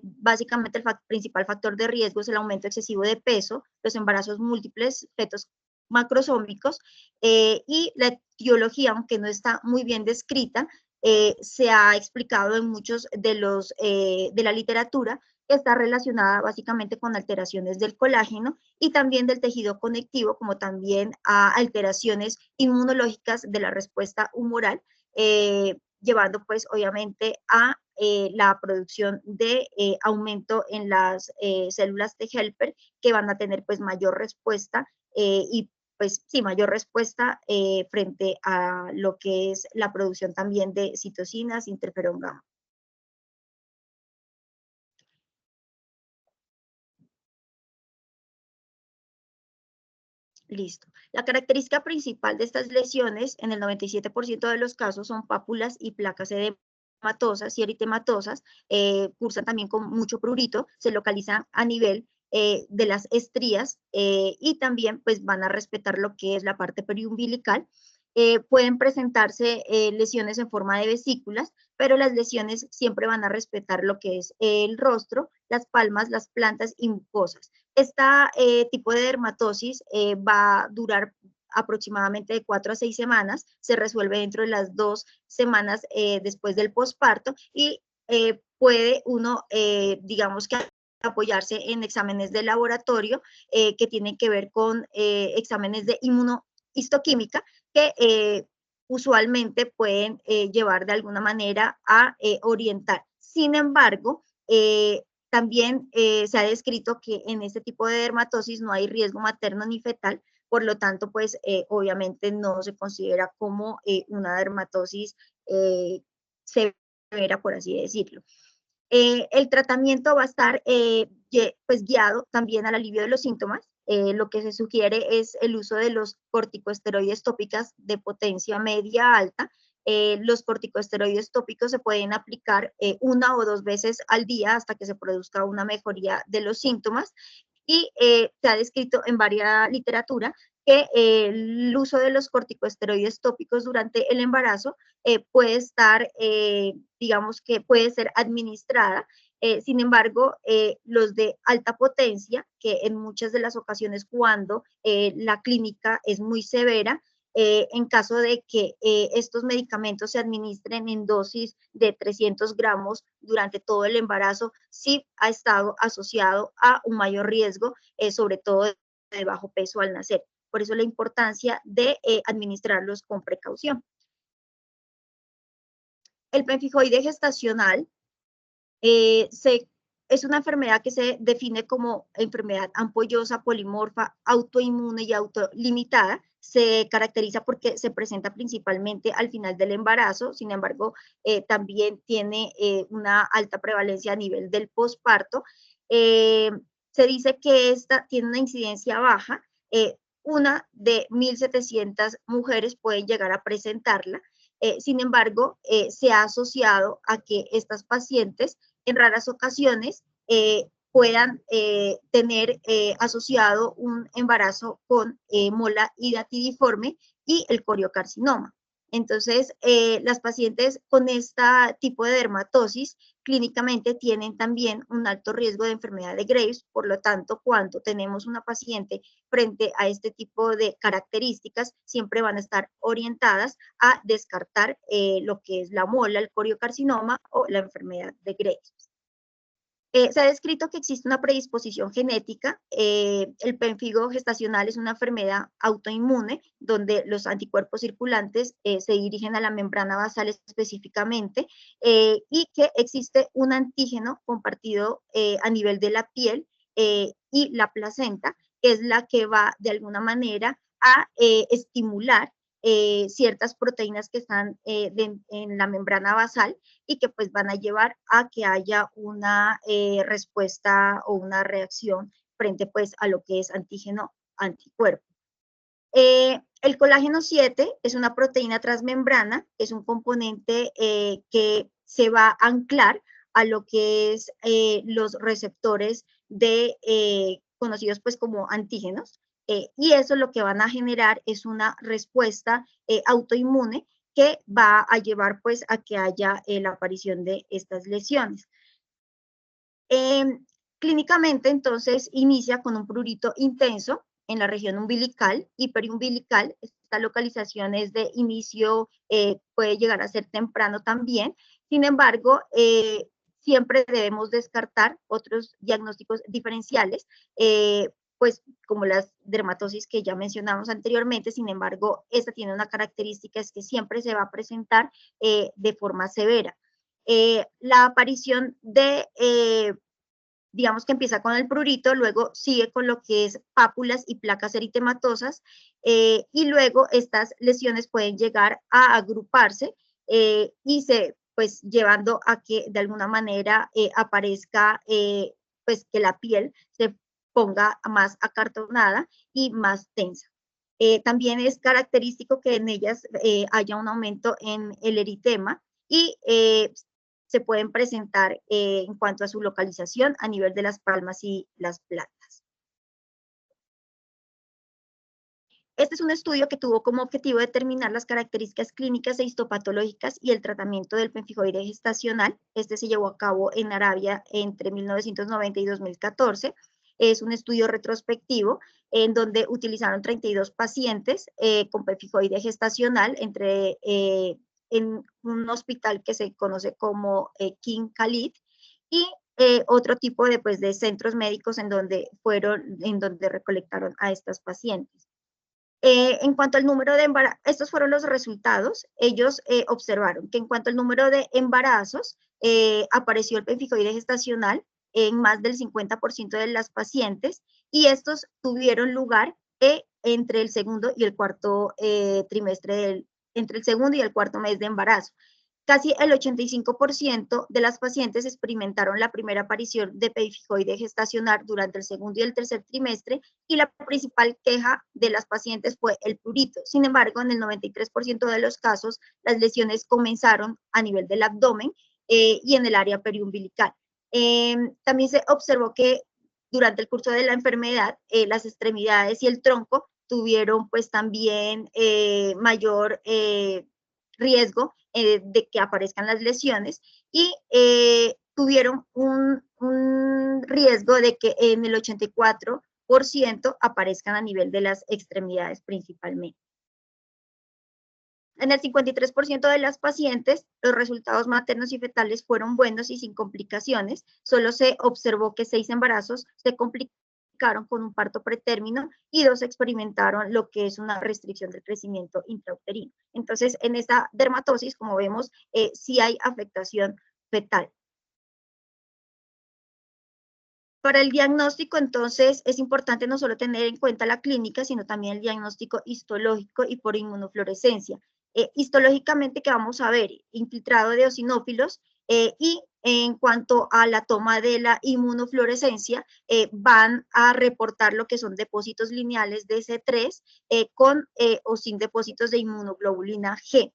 Básicamente el principal factor de riesgo es el aumento excesivo de peso, los embarazos múltiples, fetos macrosómicos, y la etiología, aunque no está muy bien descrita, se ha explicado en muchos de la literatura, que está relacionada básicamente con alteraciones del colágeno y también del tejido conectivo, como también a alteraciones inmunológicas de la respuesta humoral, llevando pues obviamente a la producción de aumento en las células de Helper, que van a tener pues mayor respuesta y pues sí, mayor respuesta frente a lo que es la producción también de citocinas, interferón gamma. Listo. La característica principal de estas lesiones, en el 97% de los casos, son pápulas y placas edematosas y eritematosas, cursan también con mucho prurito, se localizan a nivel de las estrías, y también pues van a respetar lo que es la parte periumbilical. Pueden presentarse lesiones en forma de vesículas, pero las lesiones siempre van a respetar lo que es el rostro, las palmas, las plantas y mucosas. Este tipo de dermatosis va a durar aproximadamente de 4 a 6 semanas, se resuelve dentro de las 2 semanas después del posparto, y puede uno, digamos que apoyarse en exámenes de laboratorio que tienen que ver con exámenes de inmunohistoquímica, que usualmente pueden llevar de alguna manera a orientar. Sin embargo, también se ha descrito que en este tipo de dermatosis no hay riesgo materno ni fetal, por lo tanto, pues obviamente no se considera como una dermatosis severa, por así decirlo. El tratamiento va a estar pues guiado también al alivio de los síntomas. lo que se sugiere es el uso de los corticosteroides tópicas de potencia media alta. Los corticosteroides tópicos se pueden aplicar 1 o 2 veces al día hasta que se produzca una mejoría de los síntomas, y se ha descrito en varias literatura que el uso de los corticosteroides tópicos durante el embarazo puede estar, digamos que puede ser administrada. Sin embargo, los de alta potencia, que en muchas de las ocasiones cuando la clínica es muy severa, en caso de que estos medicamentos se administren en dosis de 300 gramos durante todo el embarazo, sí ha estado asociado a un mayor riesgo, sobre todo de bajo peso al nacer. Por eso la importancia de administrarlos con precaución. El pemfijoide gestacional es una enfermedad que se define como enfermedad ampollosa, polimorfa, autoinmune y autolimitada. Se caracteriza porque se presenta principalmente al final del embarazo. Sin embargo, también tiene una alta prevalencia a nivel del posparto. Se dice que esta tiene una incidencia baja. Una de 1.700 mujeres pueden llegar a presentarla. Sin embargo, se ha asociado a que estas pacientes en raras ocasiones puedan tener asociado un embarazo con mola hidatidiforme y el coriocarcinoma. Entonces, las pacientes con este tipo de dermatosis clínicamente tienen también un alto riesgo de enfermedad de Graves. Por lo tanto, cuando tenemos una paciente frente a este tipo de características, siempre van a estar orientadas a descartar lo que es la mola, el coriocarcinoma o la enfermedad de Graves. Se ha descrito que existe una predisposición genética. El pemfigo gestacional es una enfermedad autoinmune donde los anticuerpos circulantes se dirigen a la membrana basal específicamente, y que existe un antígeno compartido a nivel de la piel y la placenta, que es la que va de alguna manera a estimular ciertas proteínas que están en la membrana basal, y que pues van a llevar a que haya una respuesta o una reacción frente pues a lo que es antígeno anticuerpo. El colágeno 7 es una proteína transmembrana, es un componente que se va a anclar a lo que es los receptores de, conocidos pues como antígenos, y eso lo que van a generar es una respuesta autoinmune que va a llevar pues a que haya la aparición de estas lesiones. Clínicamente, entonces, inicia con un prurito intenso en la región umbilical y periumbilical. Esta localización es de inicio, puede llegar a ser temprano también. Sin embargo, siempre debemos descartar otros diagnósticos diferenciales, pues como las dermatosis que ya mencionamos anteriormente. Sin embargo, esta tiene una característica, es que siempre se va a presentar de forma severa. La aparición de digamos que empieza con el prurito, luego sigue con lo que es pápulas y placas eritematosas, y luego estas lesiones pueden llegar a agruparse y pues llevando a que de alguna manera aparezca, pues que la piel se ponga más acartonada y más tensa. También es característico que en ellas haya un aumento en el eritema, y se pueden presentar en cuanto a su localización a nivel de las palmas y las plantas. Este es un estudio que tuvo como objetivo determinar las características clínicas e histopatológicas y el tratamiento del pemfigoide gestacional. Este se llevó a cabo en Arabia entre 1990 y 2014. Es un estudio retrospectivo en donde utilizaron 32 pacientes con pemfigoide gestacional en un hospital que se conoce como King Khalid, y otro tipo de, pues, de centros médicos en donde recolectaron a estas pacientes. En cuanto al número de embarazos, estos fueron los resultados. Ellos observaron que en cuanto al número de embarazos, apareció el pemfigoide gestacional en más del 50% de las pacientes, y estos tuvieron lugar entre el segundo y el cuarto trimestre entre el segundo y el cuarto mes de embarazo. Casi el 85% de las pacientes experimentaron la primera aparición de pemphigoide gestacional durante el segundo y el tercer trimestre, y la principal queja de las pacientes fue el prurito. Sin embargo, en el 93% de los casos, las lesiones comenzaron a nivel del abdomen y en el área periumbilical. También se observó que durante el curso de la enfermedad, las extremidades y el tronco tuvieron pues también mayor riesgo de que aparezcan las lesiones, y tuvieron un riesgo de que en el 84% aparezcan a nivel de las extremidades principalmente. En el 53% de las pacientes, los resultados maternos y fetales fueron buenos y sin complicaciones. Solo se observó que 6 embarazos se complicaron con un parto pretérmino y 2 experimentaron lo que es una restricción del crecimiento intrauterino. Entonces, en esta dermatosis, como vemos, sí hay afectación fetal. Para el diagnóstico, entonces, es importante no solo tener en cuenta la clínica, sino también el diagnóstico histológico y por inmunofluorescencia. Histológicamente, ¿qué vamos a ver? Infiltrado de eosinófilos, y en cuanto a la toma de la inmunofluorescencia, van a reportar lo que son depósitos lineales de C3 con o sin depósitos de inmunoglobulina G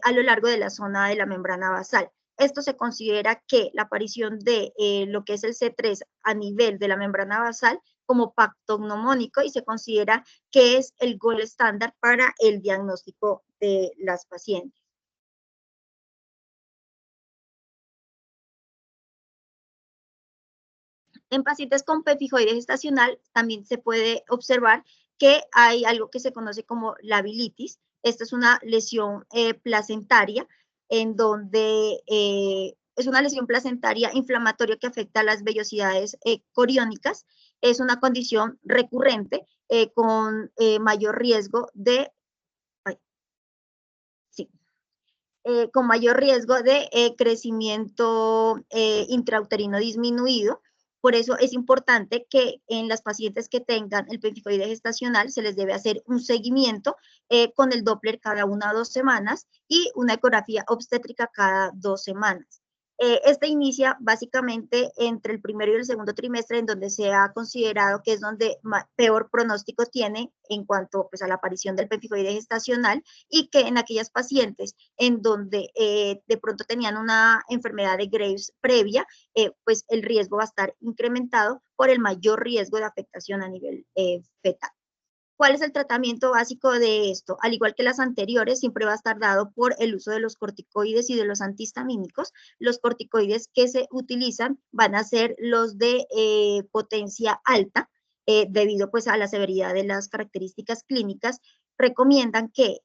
a lo largo de la zona de la membrana basal. Esto se considera que la aparición de lo que es el C3 a nivel de la membrana basal como pactognomónico, y se considera que es el gold estándar para el diagnóstico de las pacientes. En pacientes con pemphigoide gestacional también se puede observar que hay algo que se conoce como la bilitis. Esta es una lesión placentaria en donde es una lesión placentaria inflamatoria que afecta a las vellosidades coriónicas. Es una condición recurrente con mayor riesgo de, ay, sí, con mayor riesgo de crecimiento intrauterino disminuido. Por eso es importante que en las pacientes que tengan el pemphigoide gestacional se les debe hacer un seguimiento con el Doppler cada 1 a 2 semanas y una ecografía obstétrica cada 2 semanas. Este inicia básicamente entre el primero y el segundo trimestre, en donde se ha considerado que es donde peor pronóstico tiene en cuanto pues, a la aparición del pemphigoide gestacional, y que en aquellas pacientes en donde de pronto tenían una enfermedad de Graves previa, pues el riesgo va a estar incrementado por el mayor riesgo de afectación a nivel fetal. ¿Cuál es el tratamiento básico de esto? Al igual que las anteriores, siempre va a estar dado por el uso de los corticoides y de los antihistamínicos. Los corticoides que se utilizan van a ser los de potencia alta, debido pues a la severidad de las características clínicas. Recomiendan que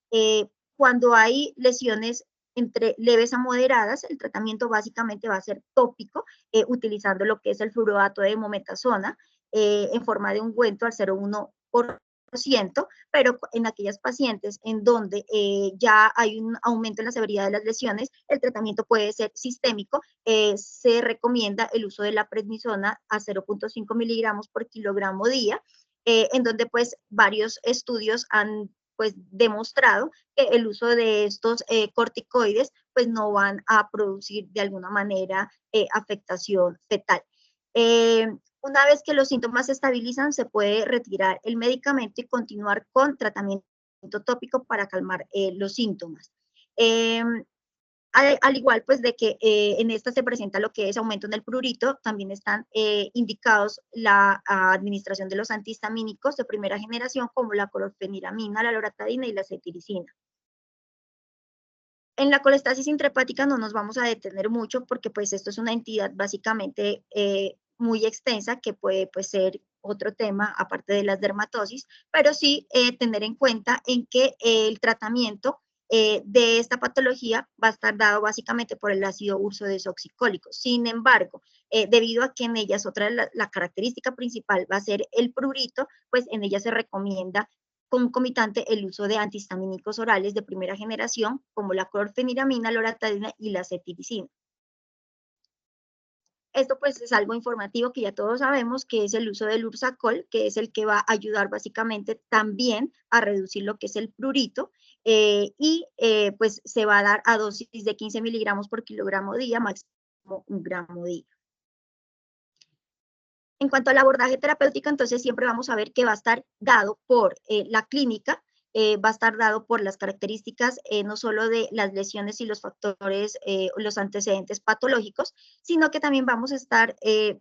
cuando hay lesiones entre leves a moderadas, el tratamiento básicamente va a ser tópico, utilizando lo que es el fluoroato de mometasona en forma de ungüento al 0,1%, pero en aquellas pacientes en donde ya hay un aumento en la severidad de las lesiones, el tratamiento puede ser sistémico. Se recomienda el uso de la prednisona a 0,5 miligramos por kilogramo día, en donde pues varios estudios han pues demostrado que el uso de estos corticoides pues no van a producir de alguna manera afectación fetal. Una vez que los síntomas se estabilizan, se puede retirar el medicamento y continuar con tratamiento tópico para calmar los síntomas. Al igual pues de que en esta se presenta lo que es aumento en el prurito, también están indicados la administración de los antihistamínicos de primera generación como la clorfeniramina, la loratadina y la cetiricina. En la colestasis intrahepática no nos vamos a detener mucho porque pues esto es una entidad básicamente muy extensa que puede pues, ser otro tema aparte de las dermatosis, pero sí tener en cuenta en que el tratamiento de esta patología va a estar dado básicamente por el ácido ursodesoxicólico. Sin embargo, debido a que en ellas la característica principal va a ser el prurito, pues en ella se recomienda concomitante el uso de antihistamínicos orales de primera generación, como la clorfeniramina, loratadina y la cetiricina. Esto pues es algo informativo que ya todos sabemos, que es el uso del Ursacol, que es el que va a ayudar básicamente también a reducir lo que es el prurito. pues se va a dar a dosis de 15 miligramos por kilogramo día, máximo 1 gramo día. En cuanto al abordaje terapéutico, entonces siempre vamos a ver que va a estar dado por la clínica, va a estar dado por las características no solo de las lesiones y los factores, los antecedentes patológicos, sino que también vamos a estar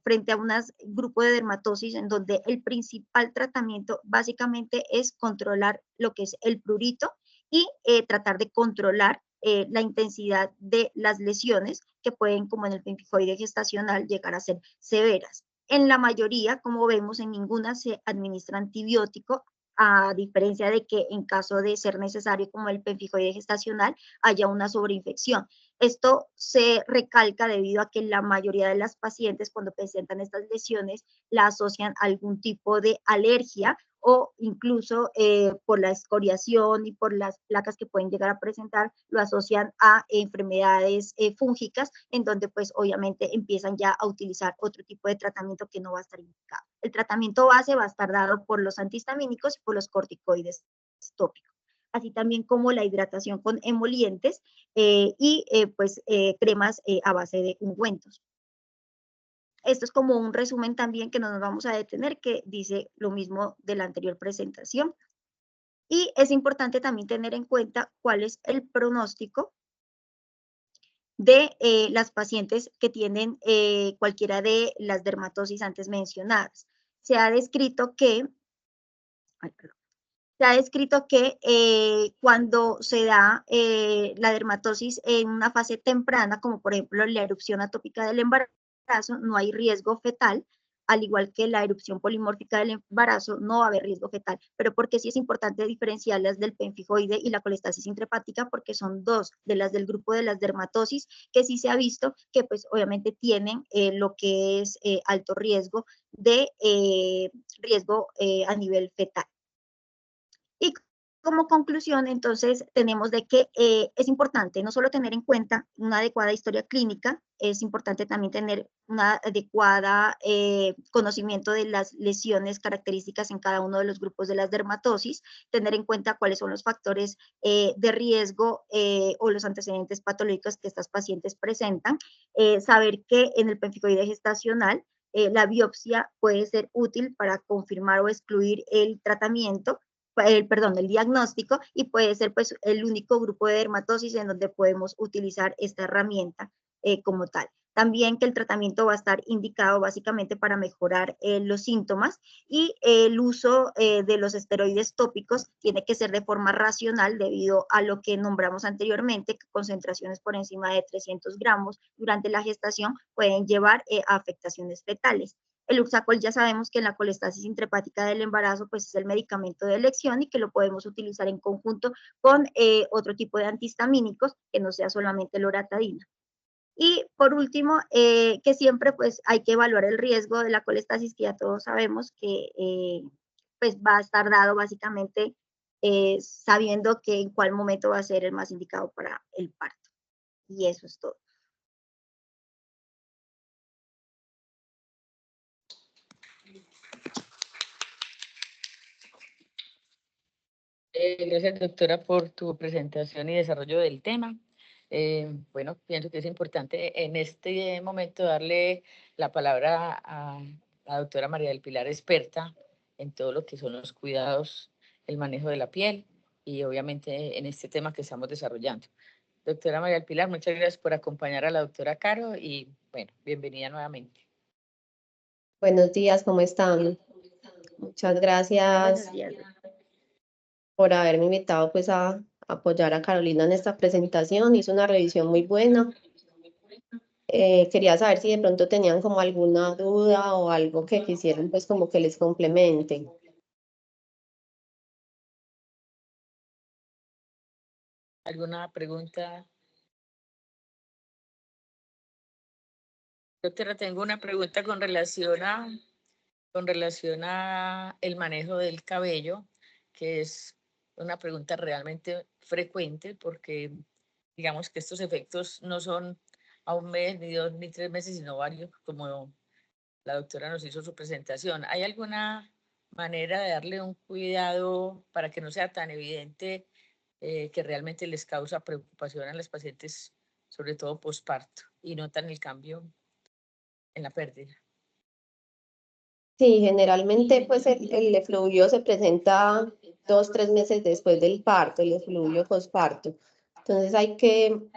frente a un grupo de dermatosis en donde el principal tratamiento básicamente es controlar lo que es el prurito y tratar de controlar la intensidad de las lesiones que pueden, como en el pemficoide gestacional, llegar a ser severas. En la mayoría, como vemos, en ninguna se administra antibiótico, a diferencia de que en caso de ser necesario, como el pemficoide gestacional, haya una sobreinfección. Esto se recalca debido a que la mayoría de las pacientes, cuando presentan estas lesiones, la asocian a algún tipo de alergia o incluso por la escoriación y por las placas que pueden llegar a presentar, lo asocian a enfermedades fúngicas, en donde pues obviamente empiezan ya a utilizar otro tipo de tratamiento que no va a estar indicado. El tratamiento base va a estar dado por los antihistamínicos y por los corticoides tópicos, así también como la hidratación con emolientes cremas a base de ungüentos. Esto es como un resumen también que no nos vamos a detener, que dice lo mismo de la anterior presentación. Y es importante también tener en cuenta cuál es el pronóstico de las pacientes que tienen cualquiera de las dermatosis antes mencionadas. Se ha descrito que, cuando se da la dermatosis en una fase temprana, como por ejemplo la erupción atópica del embarazo, no hay riesgo fetal, al igual que la erupción polimórfica del embarazo, no va a haber riesgo fetal. Pero porque sí es importante diferenciarlas del pemficoide y la colestasis intrahepática, porque son dos de las del grupo de las dermatosis que sí se ha visto que pues obviamente tienen lo que es alto riesgo de riesgo a nivel fetal. Y como conclusión, entonces, tenemos de que es importante no solo tener en cuenta una adecuada historia clínica, es importante también tener una adecuada conocimiento de las lesiones características en cada uno de los grupos de las dermatosis, tener en cuenta cuáles son los factores de riesgo o los antecedentes patológicos que estas pacientes presentan, saber que en el pemficoide gestacional la biopsia puede ser útil para confirmar o excluir el tratamiento, el diagnóstico, y puede ser pues el único grupo de dermatosis en donde podemos utilizar esta herramienta como tal. También que el tratamiento va a estar indicado básicamente para mejorar los síntomas, y el uso de los esteroides tópicos tiene que ser de forma racional debido a lo que nombramos anteriormente, que concentraciones por encima de 300 gramos durante la gestación pueden llevar a afectaciones fetales. El Ursacol ya sabemos que en la colestasis intrahepática del embarazo pues es el medicamento de elección y que lo podemos utilizar en conjunto con otro tipo de antihistamínicos que no sea solamente loratadina. Y por último, que siempre pues hay que evaluar el riesgo de la colestasis, que ya todos sabemos que pues va a estar dado básicamente sabiendo que en cuál momento va a ser el más indicado para el parto. Y eso es todo. Gracias, doctora, por tu presentación y desarrollo del tema. Bueno, pienso que es importante en este momento darle la palabra a la doctora María del Pilar, experta en todo lo que son los cuidados, el manejo de la piel y obviamente en este tema que estamos desarrollando. Doctora María del Pilar, muchas gracias por acompañar a la doctora Caro y bueno, bienvenida nuevamente. Buenos días, ¿cómo están? Muchas gracias Buenos días. por haberme invitado pues a apoyar a Carolina en esta presentación. Hizo una revisión muy buena. Quería saber si de pronto tenían como alguna duda o algo que quisieran pues como que les complemente. ¿Alguna pregunta? Doctora, tengo una pregunta con relación a el manejo del cabello, que es una pregunta realmente frecuente porque digamos que estos efectos no son a un mes, ni 2, ni 3 meses, sino varios, como la doctora nos hizo su presentación. ¿Hay alguna manera de darle un cuidado para que no sea tan evidente que realmente les causa preocupación a las pacientes, sobre todo posparto, y notan el cambio en la pérdida. Sí, generalmente pues el efluvio se presenta 2-3 meses después del parto, el efluvio posparto. Entonces hay que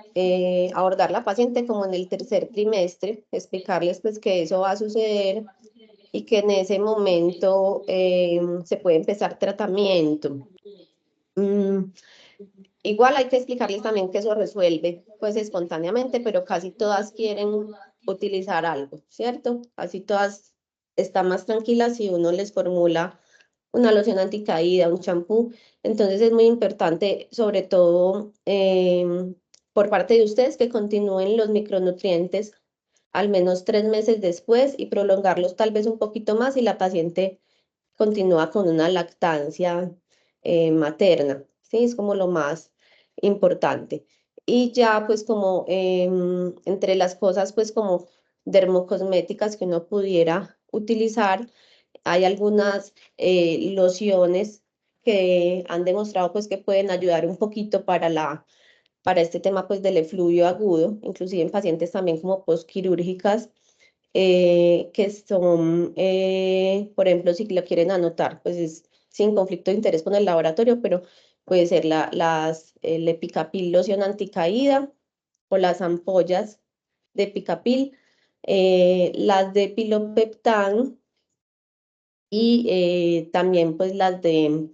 abordar la paciente como en el tercer trimestre, explicarles pues que eso va a suceder y que en ese momento se puede empezar tratamiento. Igual hay que explicarles también que eso resuelve pues espontáneamente, pero casi todas quieren utilizar algo, ¿cierto? Casi todas están más tranquilas si uno les formula una loción anticaída, un champú. Entonces es muy importante, sobre todo por parte de ustedes, que continúen los micronutrientes al menos 3 meses después y prolongarlos tal vez un poquito más si la paciente continúa con una lactancia materna, ¿sí? Es como lo más importante. Y ya pues como entre las cosas pues como dermocosméticas que uno pudiera utilizar, hay algunas lociones que han demostrado pues que pueden ayudar un poquito para este tema pues del efluvio agudo, inclusive en pacientes también como postquirúrgicas, que son, por ejemplo, si lo quieren anotar, pues es sin conflicto de interés con el laboratorio, pero puede ser el Epicapil loción anticaída o las ampollas de Epicapil, las de Pilopeptan y también pues las de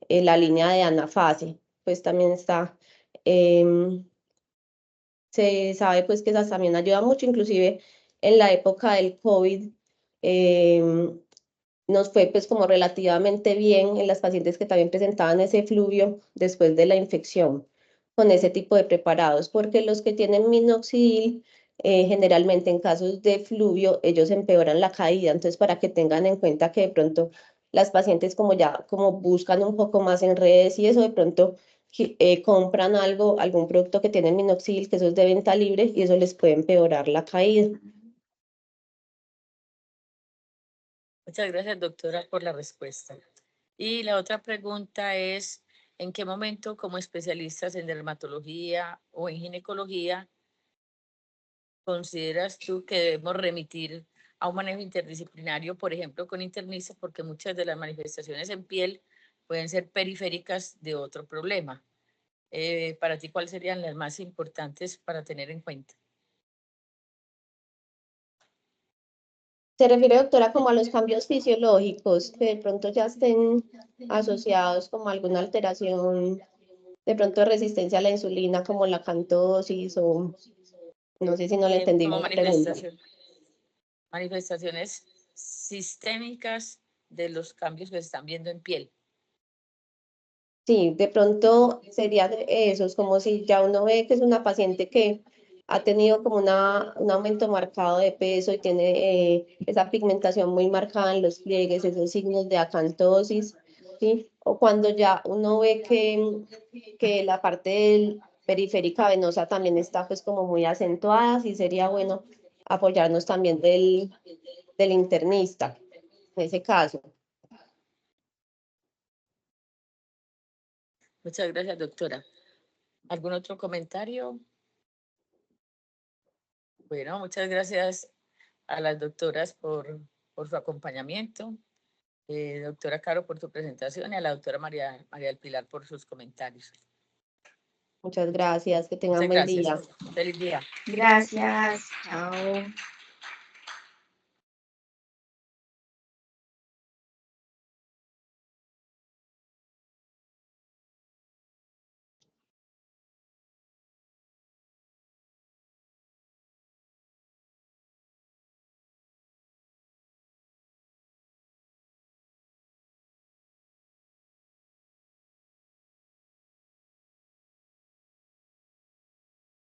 la línea de Anafase, pues también está, se sabe pues que esas también ayudan mucho, inclusive en la época del COVID nos fue pues como relativamente bien en las pacientes que también presentaban ese fluvio después de la infección con ese tipo de preparados, porque los que tienen minoxidil, generalmente en casos de fluvio, ellos empeoran la caída, entonces para que tengan en cuenta que de pronto las pacientes como ya como buscan un poco más en redes y eso, de pronto compran algún producto que tiene minoxidil, que eso es de venta libre y eso les puede empeorar la caída. Muchas gracias, doctora, por la respuesta. Y la otra pregunta es, ¿en qué momento como especialistas en dermatología o en ginecología consideras tú que debemos remitir a un manejo interdisciplinario, por ejemplo, con internistas, porque muchas de las manifestaciones en piel pueden ser periféricas de otro problema? Para ti, ¿cuáles serían las más importantes para tener en cuenta? Se refiere, doctora, como a los cambios fisiológicos que de pronto ya estén asociados como a alguna alteración, de pronto resistencia a la insulina, como la cantosis o no sé si no le entendí Como bien la pregunta. manifestaciones sistémicas de los cambios que se están viendo en piel. Sí, de pronto serían esos, como si ya uno ve que es una paciente que ha tenido como un aumento marcado de peso y tiene esa pigmentación muy marcada en los pliegues, esos signos de acantosis, ¿sí? O cuando ya uno ve que la parte periférica venosa también está pues como muy acentuada, sí sería bueno apoyarnos también del internista en ese caso. Muchas gracias, doctora. ¿Algún otro comentario? Bueno, muchas gracias a las doctoras por su acompañamiento. Doctora Caro, por tu presentación, y a la doctora María del Pilar por sus comentarios. Muchas gracias, que tengan Muchas buen gracias. día. Feliz día. Gracias. Chao.